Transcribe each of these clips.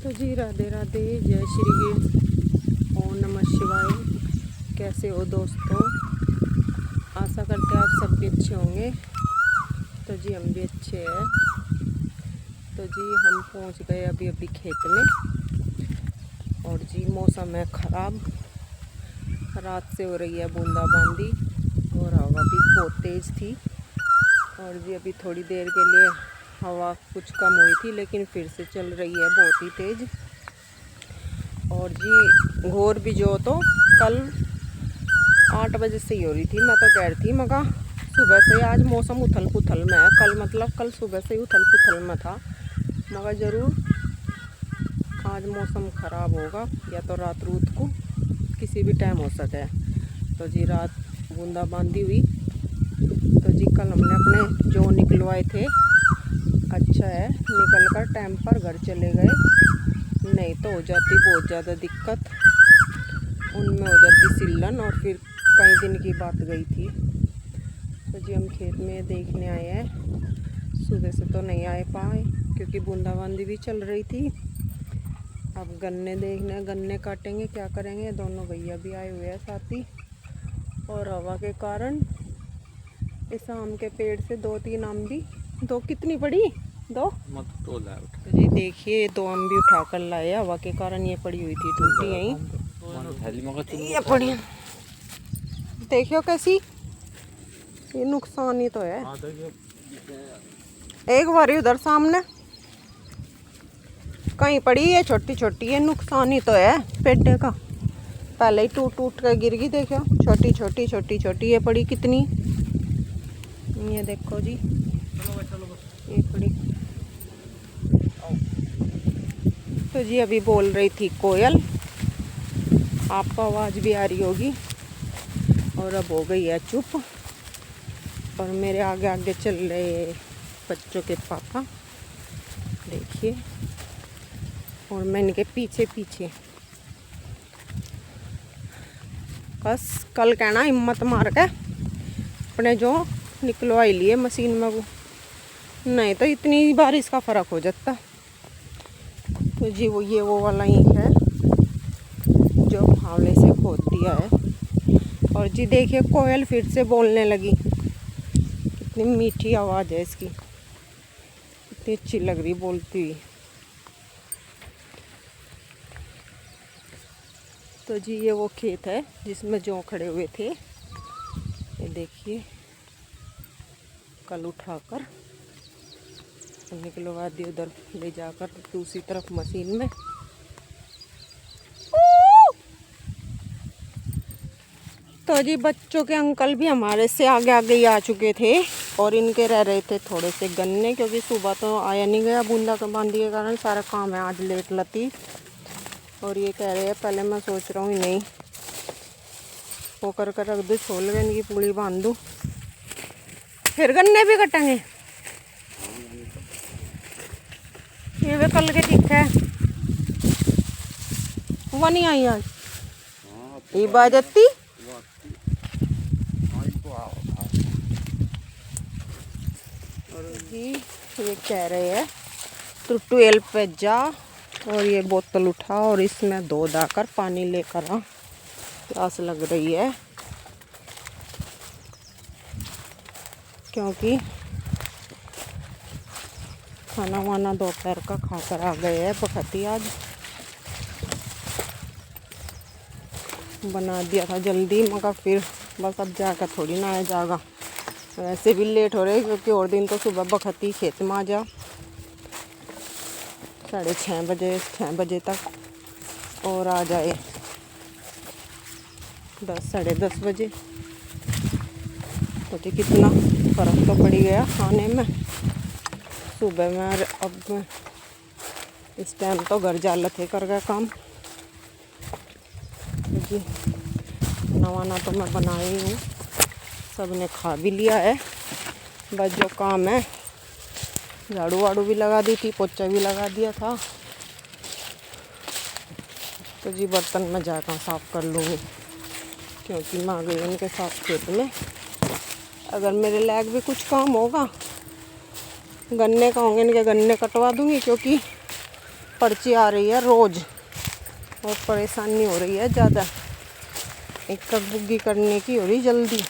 तो जी राधे राधे, जय श्री ओम नमः शिवाय। कैसे हो दोस्तों? आशा करते हैं आप सब भी अच्छे होंगे। तो जी हम भी अच्छे हैं। तो जी हम पहुंच गए अभी अभी खेत में। और जी मौसम है ख़राब, रात से हो रही है बूंदाबांदी और हवा भी बहुत तेज़ थी। और जी अभी थोड़ी देर के लिए हवा कुछ कम हुई थी, लेकिन फिर से चल रही है बहुत ही तेज़। और जी घोर भी जो तो कल 8 बजे से ही हो रही थी। मैं तो कह रही थी मगर सुबह से आज मौसम उथल पुथल में है। कल सुबह से ही उथल पुथल में था, मगर ज़रूर आज मौसम ख़राब होगा या तो रात रूत को किसी भी टाइम हो सके। तो जी रात बूंदाबांदी हुई। तो जी कल हमने अपने जो निकलवाए थे, अच्छा है निकल कर टाइम पर घर चले गए, नहीं तो हो जाती बहुत ज़्यादा दिक्कत। उनमें हो जाती सिलन और फिर कई दिन की बात गई थी। तो जी हम खेत में देखने आए हैं। सुबह से तो नहीं आए पाए क्योंकि बूंदाबांदी भी चल रही थी। अब गन्ने देखने, गन्ने काटेंगे, क्या करेंगे। दोनों भैया भी आए हुए हैं साथ ही। और हवा के कारण इस आम के पेड़ से 2-3 आम भी, दो कितनी बड़ी, दो तो जी देखिए 2 आम भी उठा कर लाए। हवा के कारण ये पड़ी हुई थी टूटी यहीं, ये पड़ी देखियो कैसी, ये नुकसान ही तो है। एक बार उधर सामने कहीं पड़ी है छोटी छोटी, ये नुकसान ही तो है पेड़ का। पहले ही टूट टूट कर गिर गई। देखो छोटी छोटी छोटी छोटी ये पड़ी कितनी, ये देखो जी ये पड़ी। तो जी अभी बोल रही थी कोयल, आपको आवाज़ भी आ रही होगी। और अब हो गई है चुप। और मेरे आगे आगे चल रहे बच्चों के पापा, देखिए, और मैं इनके पीछे पीछे। बस कल कहना हिम्मत मार के अपने जो निकलवाई लिए मशीन में, वो नहीं तो इतनी बारिश का फ़र्क हो जाता। तो जी वो ये वो वाला ही है जो फावड़े से खोद दिया है। और जी देखिए कोयल फिर से बोलने लगी, कितनी मीठी आवाज़ है इसकी, कितनी अच्छी लग रही बोलती हुई। तो जी ये वो खेत है जिसमें जौ खड़े हुए थे, ये देखिए कल उठाकर निकलवा दिए उधर ले जाकर दूसरी तरफ मशीन में। तो जी बच्चों के अंकल भी हमारे से आगे आगे ही आ चुके थे और इनके रह रहे थे थोड़े से गन्ने, क्योंकि सुबह तो आया नहीं गया बूंदाबांदी के कारण, सारा काम है आज लेट लती। और ये कह रहे हैं, पहले मैं सोच रहा हूँ नहीं वो कर रख दूँ, छोल गए इनकी पूड़ी बांध दूँ, फिर गन्ने भी कटेंगे। ये वे कल के ठीक है, वो नहीं आई आज इबादती। और जी ये कह रहे हैं तो 12 पे जा और ये बोतल उठा और इसमें दो दाकर पानी लेकर आ, प्यास लग रही है। क्योंकि खाना वाना दोपहर का खाकर आ गए हैं बखती, आज बना दिया था जल्दी, मगर फिर बस अब जाकर थोड़ी ना आया जाएगा। वैसे भी लेट हो रहे क्योंकि और दिन तो सुबह बखती खेत में आ जा 6:30 बजे 6 बजे तक, और आ जाए 10 साढ़े 10 बजे। तो कितना फ़र्क तो पड़ गया खाने में सुबह में और अब में। इस टाइम तो घर जाला थे कर गया काम। जी नवाना तो मैं बना ही हूँ, सब ने खा भी लिया है। बस जो काम है झाड़ू वाड़ू भी लगा दी थी, पोछा भी लगा दिया था। तो जी बर्तन में जाकर साफ़ कर लूँगी क्योंकि मैं आ गई उनके साथ खेत में। अगर मेरे लायक भी कुछ काम होगा, गन्ने का होंगे, इनके गन्ने कटवा दूँगी, क्योंकि पर्ची आ रही है रोज और परेशानी हो रही है ज़्यादा। एक कप बुग्गी करने की हो रही जल्दी।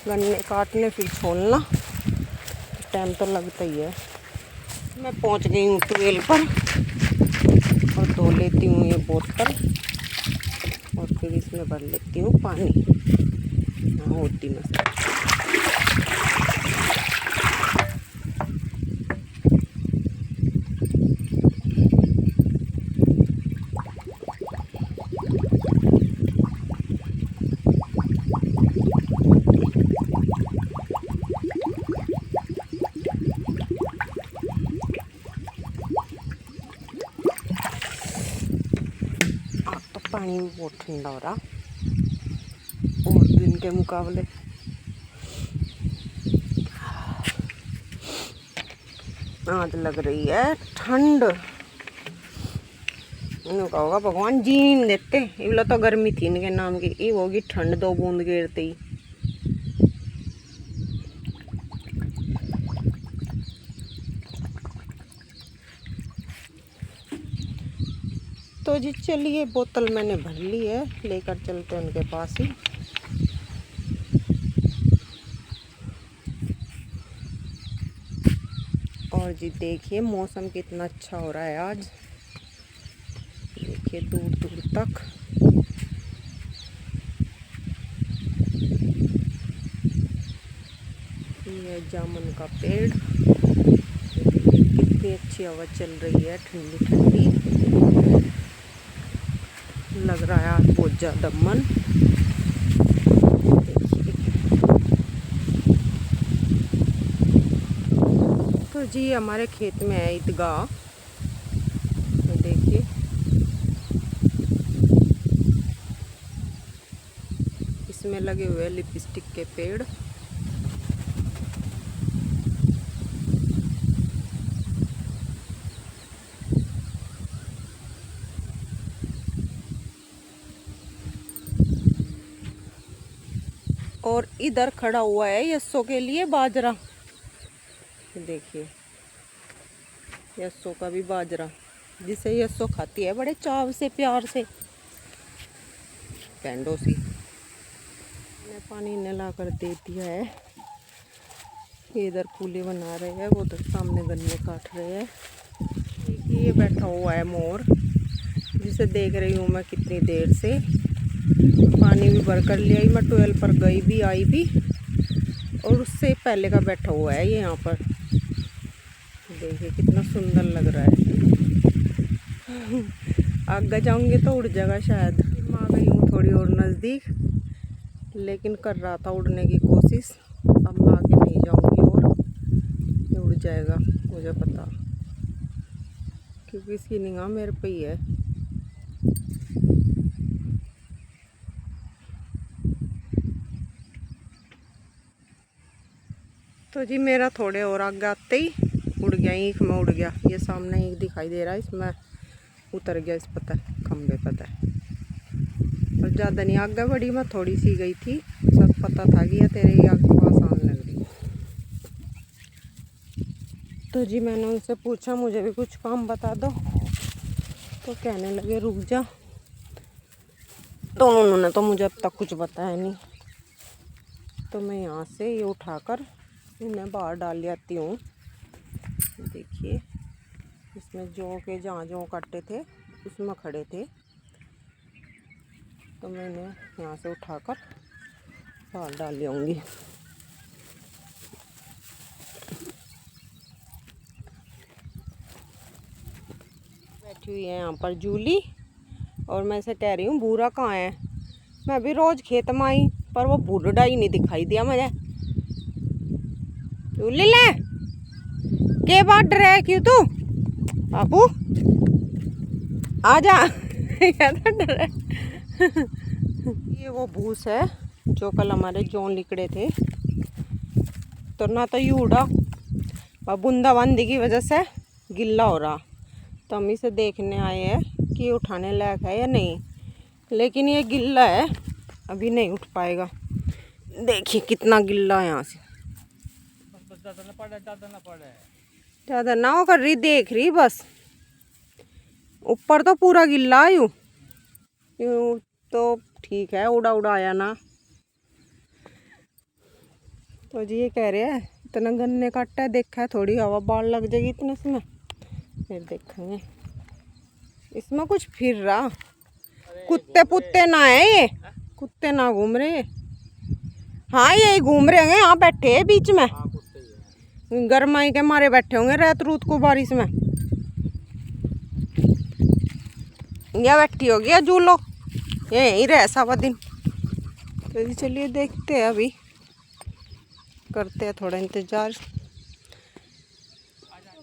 गन्ने काटने फिर छोलना, टाइम तो लगता ही है। मैं पहुंच गई हूँ ट्यूबवेल पर और धो लेती हूँ ये बोतल और फिर इसमें भर लेती हूँ पानी। हाँ होती मैं पानी भी बहुत ठंडा हो रहा और दिन के मुकाबले। आज लग रही है ठंड। इनका होगा भगवान जीन देते। इवला तो गर्मी थी इनके नाम की, ये होगी ठंड 2 बूंद गिरते ही। तो जी चलिए बोतल मैंने भर ली है, लेकर चलते हैं उनके पास ही। और जी देखिए मौसम कितना अच्छा हो रहा है आज। देखिए दूर दूर तक। ये जामुन का पेड़, कितनी अच्छी हवा चल रही है, ठंडी ठंडी लग रहा है आज बहुत ज़्यादा मन। तो जी हमारे खेत में है ईदगाह, तो देखिए इसमें लगे हुए लिपस्टिक के पेड़। और इधर खड़ा हुआ है यस्सो के लिए बाजरा। देखिए यस्सो का भी बाजरा, जिसे यस्सो खाती है बड़े चाव से प्यार से, पेंडो सी। मैंने पानी नला कर दे दिया है। ये इधर कूले बना रहे हैं, वो उधर सामने गन्ने काट रहे हैं। देखिए ये बैठा हुआ है मोर, जिसे देख रही हूँ मैं कितनी देर से। पानी भी भर कर लिया, मैं ट्यूबवेल पर गई भी आई भी, और उससे पहले का बैठा हुआ है ये यहाँ पर। देखिए कितना सुंदर लग रहा है। आगे जाऊंगी तो उड़ जाएगा शायद। मैं आ गई हूँ थोड़ी और नज़दीक, लेकिन कर रहा था उड़ने की कोशिश। अब मैं आगे नहीं जाऊंगी और ये उड़ जाएगा मुझे पता, क्योंकि इसकी निगाह मेरे पे ही है। तो जी मेरा थोड़े और आगे आते ही उड़ गया, ईख में उड़ गया। ये सामने ईख दिखाई दे रहा है, इसमें उतर गया, इस पता खम्बे पता है। और ज़्यादा नहीं आगे बढ़ी, मैं थोड़ी सी गई थी, सब पता था कि ये तेरे ही आगे पास आने लग रही। तो जी मैंने उनसे पूछा मुझे भी कुछ काम बता दो, तो कहने लगे रुक जा। तो उन्होंने तो मुझे अब तक कुछ बताया नहीं। तो मैं यहाँ से ये उठाकर इन्हें बाहर डाल जाती हूँ। देखिए इसमें जौ के जहाँ जौ काटे थे उसमें खड़े थे, तो मैं इन्हें यहाँ से उठाकर बाहर डाल जाऊँगी। बैठी हुई है यहाँ पर जूली, और मैं इसे कह रही हूँ भूरा कहाँ है। मैं भी रोज़ खेत में आई, पर वो भूरा ही नहीं दिखाई दिया मुझे। जूली ले के बात डर है क्यों तू? बाबू आजा। डर है। ये वो भूस है जो कल हमारे जौन लिकड़े थे, तो ना तो यूड़ा बूंदाबांदी की वजह से गिल्ला हो रहा, तो हम इसे देखने आए हैं कि ये उठाने लायक है या नहीं। लेकिन ये गिल्ला है, अभी नहीं उठ पाएगा। देखिए कितना गिल्ला है यहाँ से। ज्यादा ना हो कर रही, देख रही बस। ऊपर तो पूरा गिल्ला यूं यूं तो ठीक है, उड़ा उड़ा आया ना। तो जी ये कह रहे हैं इतना गन्ने काटा है, देखा है थोड़ी हवा बाढ़ लग जाएगी इतने इसमें, फिर देखेंगे। इसमें कुछ फिर रहा, कुत्ते पुत्ते ना है ये, कुत्ते ना घूम रहे। हाँ यही घूम रहे होंगे, यहाँ बैठे हैं बीच में, गरमाई के मारे बैठे होंगे रात रूत को बारिश में। या बैठी होगी या झूलो, यही रहे सारा दिन। तो चलिए देखते हैं, अभी करते हैं थोड़ा इंतजार। तो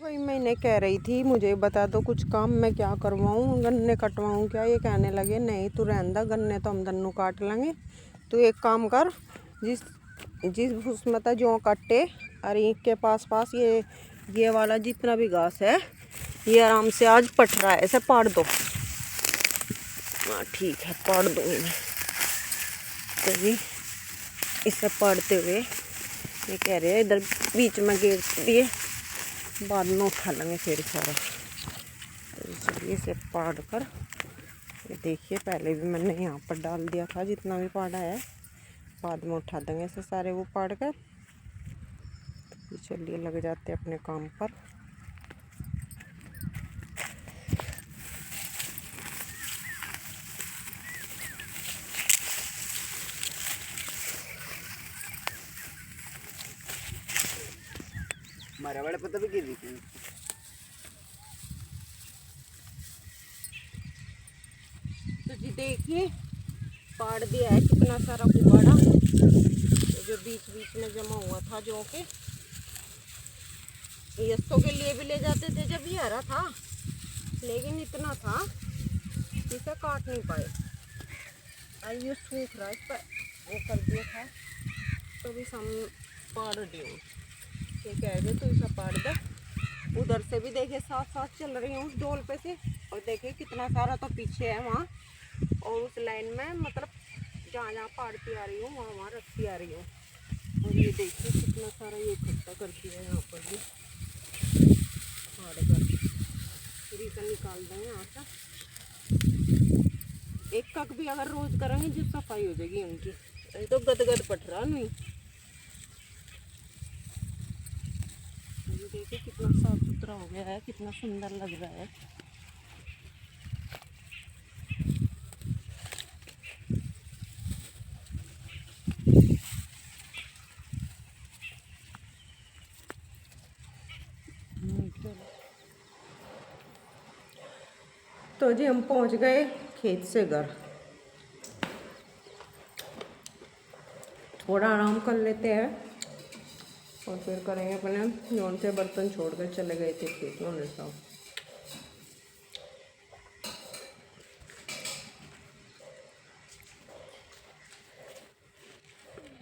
भाई मैंने कह रही थी मुझे बता दो कुछ काम, मैं क्या करवाऊँ, गन्ने कटवाऊँ क्या? ये कहने लगे नहीं तू रहने दे, गन्ने तो हम दन्नू काट लेंगे, तू एक काम कर, जिस जिस उसमें जो कट्टे और के पास पास ये वाला जितना भी घास है ये आराम से आज पट रहा है, ऐसे पाड़ दो। हाँ ठीक है, पाड़ दूँगी मैं। तो जी इसे पाड़ते हुए ये कह रहे हैं इधर बीच में घेर दिए, बाद में उठा लेंगे फिर सारा। तो चलिए इसे पाड़ कर, ये देखिए पहले भी मैंने यहाँ पर डाल दिया था जितना भी पाड़ा है, बाद में उठा देंगे इसे सारे वो पाड़ कर। तो चलिए लग जाते हैं अपने काम पर। हमारे बड़े पता भी गिर थी। तो जी देखिए पाड़ दिया है कितना सारा कुबाड़ा, तो जो बीच बीच में जमा हुआ था, जो के यस्सों के लिए भी ले जाते थे जब ये हरा था, लेकिन इतना था इसे काट नहीं पाए। अब ये सूख रहा है, इस पर वो कर दिया था तो भी हम पाड़ दिए। ये कह रहे तो इसे पाड़ दे। उधर से भी देखिए साथ साथ चल रही हूँ उस डोल पे से, और देखिए कितना सारा तो पीछे है वहाँ, और उस लाइन में मतलब जहाँ जहाँ पाड़ती आ रही हूँ वहाँ वहाँ रखती आ रही हूँ। और ये देखिए कितना सारा ये इकट्ठा कर दिया है यहाँ पर भी फाड़ कर, फिर इसे निकाल देंगे यहाँ से। एक कक भी अगर रोज करेंगे जो सफाई हो जाएगी उनकी। ये तो गदगद पट रहा नहीं। देखिए कितना साफ सुथरा हो गया है, कितना सुंदर लग रहा है। तो जी हम पहुंच गए खेत से घर, थोड़ा आराम कर लेते हैं और फिर करेंगे अपने जौन से बर्तन छोड़कर चले गए थे खेत में उन्हें साफ।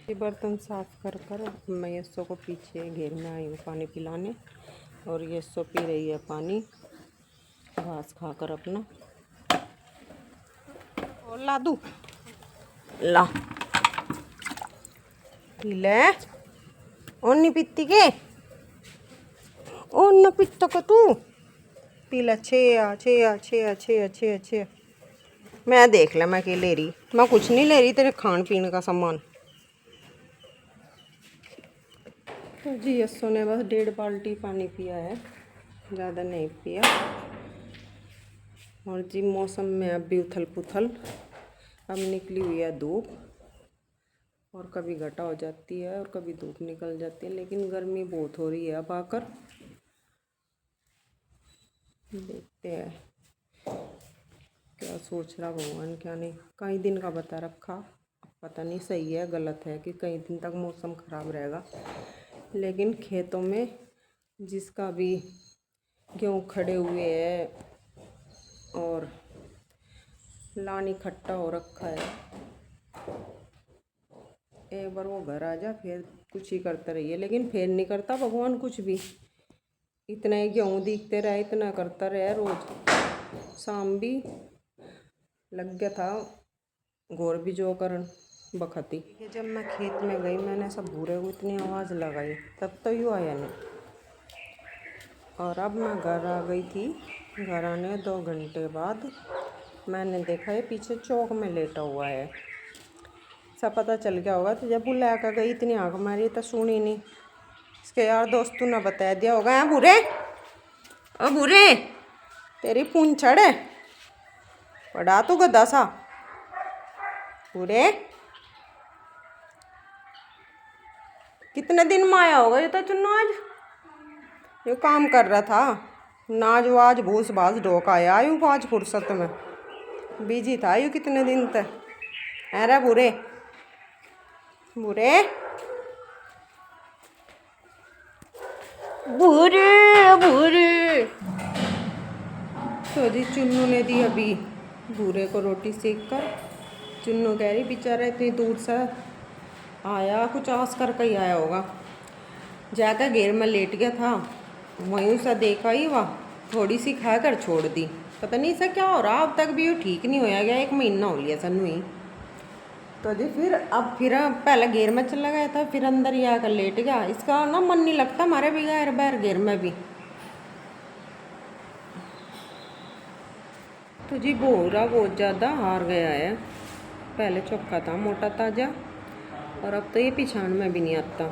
ये बर्तन साफ कर कर मैं यस्सो को पीछे घेर में आई हूँ पानी पिलाने, और यस्सो पी रही है पानी घास खाकर अपना। और ला दूँ, ला पी ले। और नहीं पीती के, और न पीता का तू पी ले। छे मैं देख ले मैं क्या ले रही, मैं कुछ नहीं ले रही तेरे खान पीने का सामान। तो जी यस्सो ने बस 1.5 बाल्टी पानी पिया है, ज़्यादा नहीं पिया। और जी मौसम में अब भी उथल पुथल, अब निकली हुई है धूप, और कभी घटा हो जाती है और कभी धूप निकल जाती है, लेकिन गर्मी बहुत हो रही है। अब आकर देखते हैं क्या सोच रहा भगवान क्या नहीं। कई दिन का बता रखा, अब पता नहीं सही है गलत है कि कई दिन तक मौसम ख़राब रहेगा, लेकिन खेतों में जिसका भी गेहूँ खड़े हुए है और लान इकट्ठा हो रखा है, एक बार वो घर आ जा फिर कुछ ही करता रहिए, लेकिन फिर नहीं करता भगवान कुछ भी। इतना ही गेहूँ दिखते रहे, इतना करता रहे रोज। शाम भी लग गया था घोर भी जो करन, बखती। जब मैं खेत में गई मैंने सब भूरे को इतनी आवाज़ लगाई तब तो यूँ आया नहीं। और अब मैं घर आ गई थी। घर आने 2 घंटे बाद मैंने देखा ये पीछे चौक में लेटा हुआ है। सब पता चल गया होगा, तो जब बुला कर गई इतनी आँख मारी तो सुनी नहीं। इसके यार दोस्तों ने बता दिया होगा, हैं बुरे, ओ बुरे तेरी पूंछड़ है पड़ा तू गधा सा। बुरे कितने दिन में आया होगा ये तो चुन्नू, आज ये काम कर रहा था, नाज वाज भूस भास ढोक आया यूँ 5 फुर्सत में, बिजी था यूँ कितने दिन तक। अरे बुरे बुरे बुरे बुरे। तो जी चुन्नू ने दी अभी बुरे को रोटी सेक कर। चुन्नू कह रही बेचारा इतनी दूर से आया, कुछ आस करके ही आया होगा, जाकर घेर में लेट गया था, वहीं से देखा ही वह थोड़ी सी खा कर छोड़ दी। पता नहीं इसका क्या हो रहा, अब तक भी वो ठीक नहीं होया गया, 1 महीना हो लिया सन्नू ही। तो जी फिर पहले घेर में चला गया था, फिर अंदर ही आकर लेट गया। इसका ना मन नहीं लगता हमारे बगैर बैर घेर में भी। तो जी बोरा बहुत ज़्यादा हार गया है, पहले चौका था मोटा ताजा, और अब तो ये पिछाड़ में भी नहीं आता।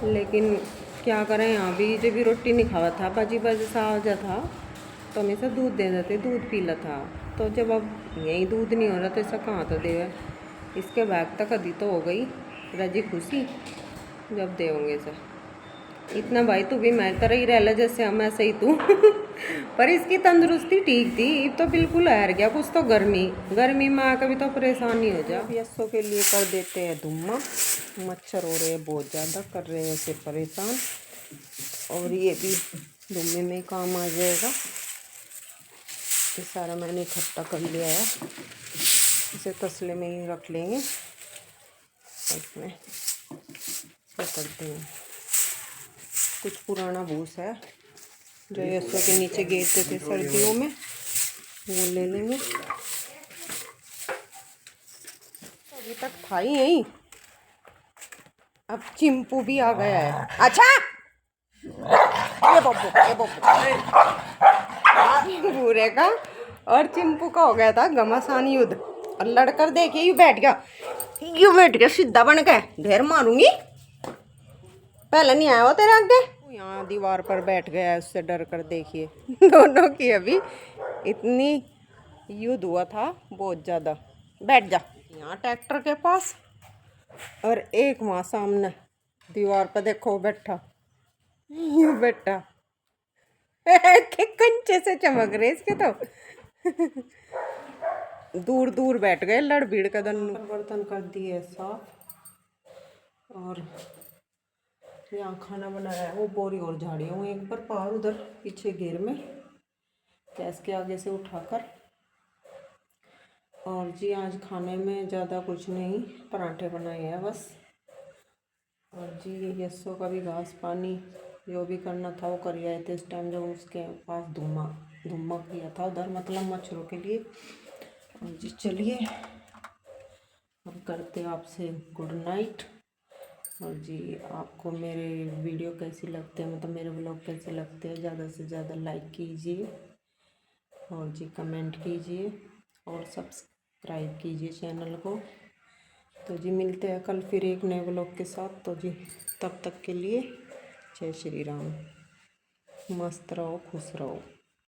लेकिन क्या करें, यहाँ भी जब भी रोटी नहीं खावा था, बाजी बाजी सा आ जा था तो हमेशा दूध दे देते, दूध पी ला था। तो जब अब यही दूध नहीं हो रहा तो ऐसा कहाँ तो देवे। इसके बैग तक अधी तो हो गई रजी खुशी जब दे होंगे सर। इतना भाई तू भी मैं तरह ही रह ला जैसे हम ऐसे ही तू पर इसकी तंदुरुस्ती ठीक थी, अब तो बिल्कुल हार गया। कुछ तो गर्मी में आकर भी तो परेशानी हो जाए। यस्सों के लिए कर देते हैं धुम्मा, मच्छर हो रहे हैं बहुत ज़्यादा, कर रहे हैं ऐसे परेशान, और ये भी धुम्मे में काम आ जाएगा। ये सारा मैंने इकट्ठा कर लिया है, इसे तसले में ही रख लेंगे। इसमें क्या करते हैं, कुछ पुराना भूस है जो यस्सों के नीचे गिरते थे सर्दियों में, वो ले लेंगे। अभी तक था ही यही, अब चिंपू भी आ गया है। अच्छा ये बूढ़े का और चिंपू का हो गया था घमासान युद्ध, और लड़कर देखिए यू बैठ गया सीधा बन के, ढेर मारूंगी। पहले नहीं आया वो तेरे आगे, यहाँ दीवार पर बैठ गया है, उससे डर कर देखिए। दोनों की अभी इतनी युद्ध हुआ था बहुत ज़्यादा। बैठ जा यहाँ ट्रैक्टर के पास, और एक वहाँ सामने दीवार पर देखो बैठा, यूँ बैठा के कंचे से चमक रहे इसके तो। दूर दूर बैठ गए लड़ भीड़ का। बर्तन कर दिए साफ, और यहाँ खाना बनाया है। वो बोरी और झाड़ी हूँ एक बार पार उधर पीछे घेर में गैस के आगे से उठाकर। और जी आज खाने में ज़्यादा कुछ नहीं, पराठे बनाए हैं बस। और जी यस्सों का भी घास पानी जो भी करना था वो कर आए थे इस टाइम, जब उसके पास धुम्मा किया था उधर, मतलब मच्छरों के लिए। और जी चलिए हम करते आपसे गुड नाइट। और जी आपको मेरे वीडियो कैसी लगते हैं, मतलब मेरे ब्लॉग कैसे लगते हैं, ज़्यादा से ज़्यादा लाइक कीजिए, और जी कमेंट कीजिए, और सब्सक्राइब कीजिए चैनल को। तो जी मिलते हैं कल फिर एक नए ब्लॉग के साथ। तो जी तब तक के लिए जय श्री राम, मस्त रहो खुश रहो।